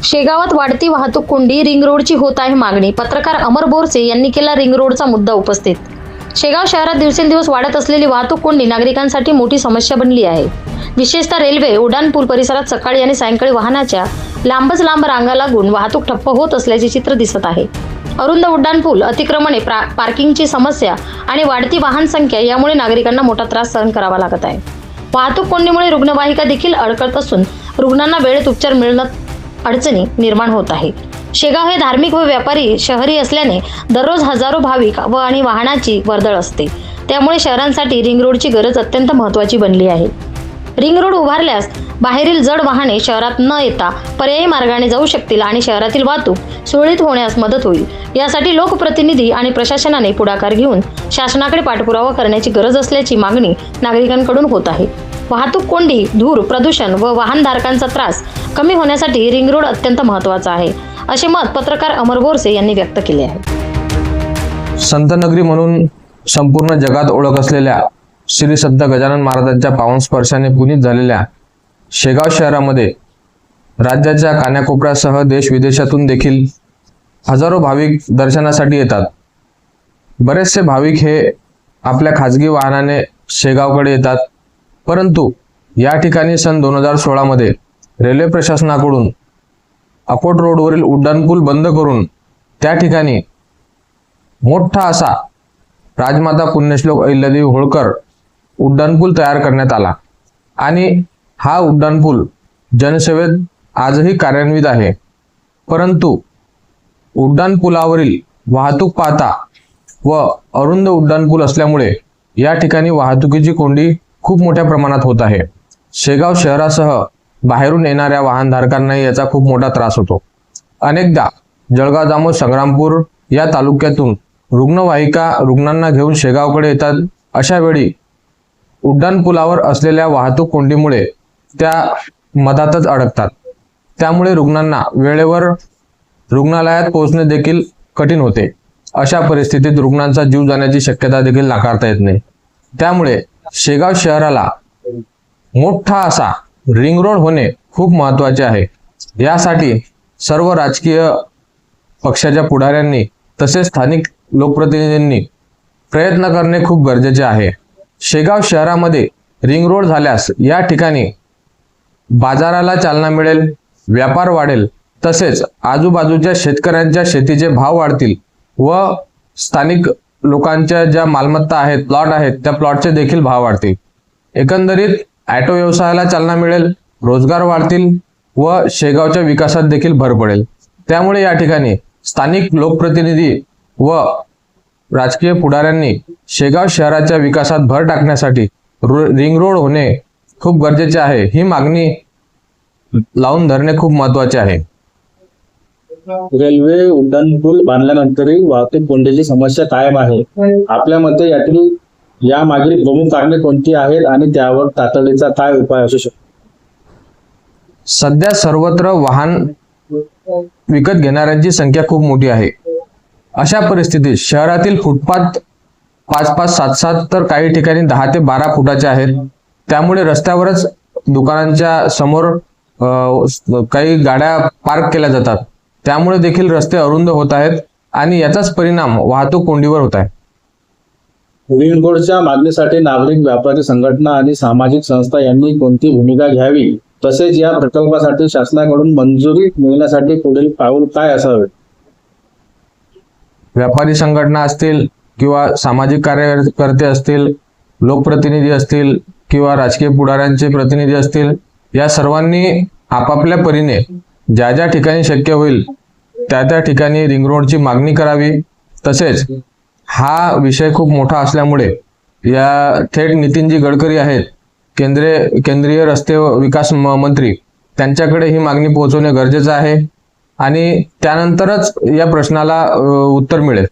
शेगावात वाढती वाहतूक कोंडी, रिंग रोडची होत आहे मागणी. पत्रकार अमर बोरसे यांनी केला रिंग रोडचा मुद्दा उपस्थित. शेगाव शहरात दिवसेंदिवस वाढत असलेली वाहतूक कोंडी नागरिकांसाठी मोठी समस्या बनली आहे. विशेषतः रेल्वे उड्डाणपूल परिसरात सकाळी आणि सायंकाळी वाहनाच्या लांबच लांब रांगा लागून वाहतूक ठप्प होत असल्याचे चित्र दिसत आहे. अरुंद उड्डाणपूल, अतिक्रमणे, पार्किंगची समस्या आणि वाढती वाहन संख्या यामुळे नागरिकांना मोठा त्रास सहन करावा लागत आहे. वाहतूक कोंडीमुळे रुग्णवाहिका देखील अडकत असून रुग्णांना वेळेत उपचार मिळण्यात अडचणी निर्माण होत आहे. शेगाव हे धार्मिक व व्यापारी शहरी असल्याने दररोज हजारो भाविक आणि वाहनाची वर्दळ असते. त्यामुळे शहरांसाठी रिंग रोडची गरज अत्यंत महत्त्वाची बनली आहे. रिंग रोड उभारल्यास बाहेरील जड वाहने शहरात न येता पर्यायी मार्गाने जाऊ शकतील आणि शहरातील वाहतूक सुरळीत होण्यास मदत होईल. यासाठी लोकप्रतिनिधी आणि प्रशासनाने पुढाकार घेऊन शासनाकडे पाठपुरावा करण्याची गरज असल्याची मागणी नागरिकांकडून होत आहे. वाहतूक कोंडी, धूर, प्रदूषण व वाहनधारकांचा त्रास कमी होण्यासाठी रिंग रोड अत्यंत महत्त्वाचा आहे, असे मत पत्रकार अमर बोरसे यांनी व्यक्त केले आहे. संतनगरी म्हणून संपूर्ण जगात ओळख असलेल्या श्री संत गजानन महाराजांच्या पावन स्पर्शाने पुनीत झालेल्या शेगाव शहरामध्ये राज्याच्या कानाकोपऱ्यासह देश विदेशातून देखील हजारो भाविक दर्शनासाठी येतात. बरेचसे भाविक हे आपल्या खाजगी वाहनाने शेगावकडे येतात, परंतु या ठिकाणी सन 2016 मध्ये रेल्वे प्रशासनाकडून अकोट रोडवरील उड्डाणपूल बंद करून त्या ठिकाणी मोठा असा राजमाता पुण्यश्लोक अहिल्यादेवी होळकर उड्डाणपूल तयार करण्यात आला आणि हा उड्डाणपूल जनसेवेत आजही कार्यान्वित आहे. परंतु उड्डाणपुलावरील वाहतूक पाहता व अरुंद उड्डाणपूल असल्यामुळे या ठिकाणी वाहतुकीची कोंडी खूप मोठ्या प्रमाणात होत आहे. शेगाव शहरासह बाहेरून येणाऱ्या वाहनधारकांनाही याचा खूप मोठा त्रास होतो. अनेकदा जळगाव, जामोद, संग्रामपूर या तालुक्यातून रुग्णवाहिका रुग्णांना घेऊन शेगावकडे येतात. अशा वेळी उड्डाणपुलावर असलेल्या वाहतूक कोंडीमुळे त्या मधातच अडकतात. त्यामुळे रुग्णांना वेळेवर रुग्णालयात पोहोचणे देखील कठीण होते. अशा परिस्थितीत रुग्णांचा जीव जाण्याची शक्यता देखील नाकारता येत नाही. त्यामुळे शेगाव शहराला मोठा असा रिंग रोड होणे खूप महत्त्वाचे आहे. यासाठी सर्व राजकीय पक्षाच्या पुढाऱ्यांनी तसेच स्थानिक लोकप्रतिनिधींनी प्रयत्न करणे खूप गरजेचे आहे. शेगाव शहरामध्ये रिंग रोड झाल्यास या ठिकाणी बाजाराला चालना मिळेल, व्यापार वाढेल, तसेच आजूबाजूच्या शेतकऱ्यांच्या शेतीचे भाव वाढतील व स्थानिक लोकांच्या ज्या मालमत्ता आहेत, प्लॉट आहेत, त्या प्लॉटचे देखील भाव वाढतील. एकंदरीत ऑटो व्यवसायाला चालना मिळेल, रोजगार वाढतील व शेगावच्या विकासात देखील भर पडेल. त्यामुळे या ठिकाणी स्थानिक लोकप्रतिनिधी व राजकीय पुढाऱ्यांनी शेगाव शहराच्या विकासात भर टाकण्यासाठी रिंग रोड होणे खूप गरजेचे आहे. ही मागणी लावून धरणे खूप महत्त्वाचे आहे. रेल्वे उड्डाणपूल बांधल्यानंतरही वाहतूक कोंडीची समस्या कायम आहे. आपल्या मते यातील यामागील प्रमुख कारणे कोणती आहेत आणि त्यावर तातडीचा काय उपाय असू शकतो? सध्या सर्वत्र वाहन विकत घेणाऱ्यांची संख्या खूप मोठी आहे. अशा परिस्थितीत शहरातील फुटपाथ 5-5, 7-7 तर काही ठिकाणी 10 ते 12 फुटाचे आहेत. त्यामुळे रस्त्यावरच दुकानांच्या समोर काही गाड्या पार्क केल्या जातात. त्यामुळे देखील रस्ते अरुंद होत आहेत आणि याचाच परिणाम वाहतूक कोंडीवर होत आहे. रिंग रोडच्या मागणीसाठी नागरिक, व्यापारी संघटना आणि सामाजिक संस्था यांनी कोणती भूमिका घ्यावी, तसेच या प्रकल्पासाठी शासनाकडून मंजुरी मिळण्यासाठी पुढील पाऊल काय असावे? व्यापारी संघटना असतील किंवा सामाजिक कार्यकर्ते असतील, लोकप्रतिनिधी असतील किंवा राजकीय पुढाऱ्यांचे प्रतिनिधी असतील, या सर्वांनी आपापल्या परीने ज्या ज्या ठिकाणी शक्य होईल त्या त्या ठिकाणी रिंग रोडची मागणी करावी. तसेच हा विषय खूप मोठा असल्यामुळे या थेट नितीनजी गडकरी आहेत, केंद्रीय रस्ते विकास मंत्री, त्यांच्याकडे ही मागणी पोहोचवणे गरजेचं आहे आणि त्यानंतरच या प्रश्नाला उत्तर मिळेल.